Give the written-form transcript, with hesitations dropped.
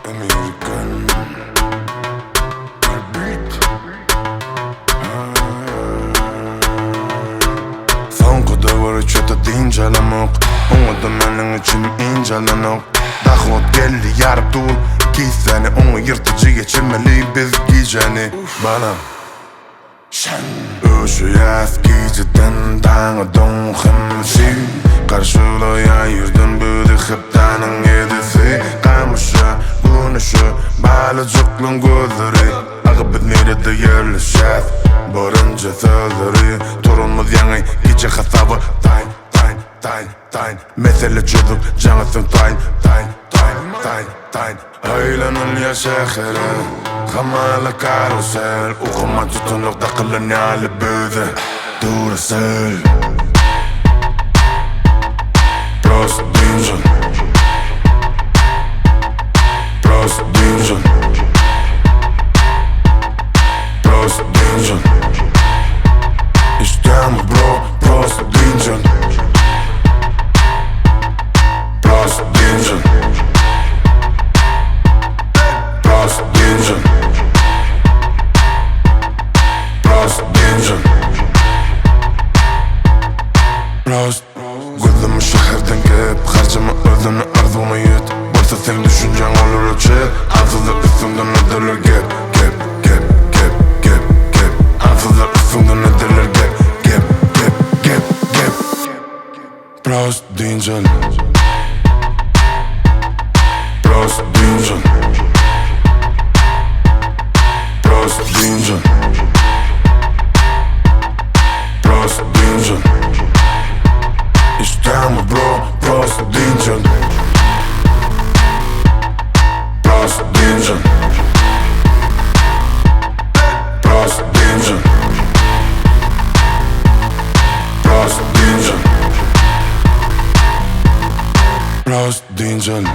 American Beat. Soňky döwür çöte dinjalamak, oňa meniň için injalanok. Dahot geldi ýaryp dur, giýseni oňa ýyrtyjy geçirmeli biz giýjeni. Bana Öşü ýaz giýjeden daňy doňhymsy, garşylaýan ýerden böli hepdanyň edisi. Gamuşa, günüşü, balyjyklyn gözleri, agyp nerede ýerleşýär, barynja sözleri. Turulmaz ýaňy gece hasabı, taýn, taýn, taýn, taýn. Mesele çözüp, jaňysyň taýn, taýn, taýn, taýn, taýn. Aýlanylýar şähere, hamala karusel, ukuma tutunlukda kılınyalı böze Duracell Prost Dinjon Prost Dinjon Prost Dinjon İştemi bro, Prost Dinjon Prost Dinjon Prost Dinjon Prost Gözüm şehirden gep, harcama özünü arzumu yut. Bolsa sen düşüncen olur uçet, ansızlar üstünden ödülür gep, gep, gep, gep, gep, gep. Ansızlar üstünden ödülür gep, gep, gep, gep, gep. Prost Dinjon Prost Dinjon Prost Dinjon Prost Dinjon İştemi bro, Prost Dinjon Prost Dinjon Prost Dinjon Prost Dinjon Prost Dinjon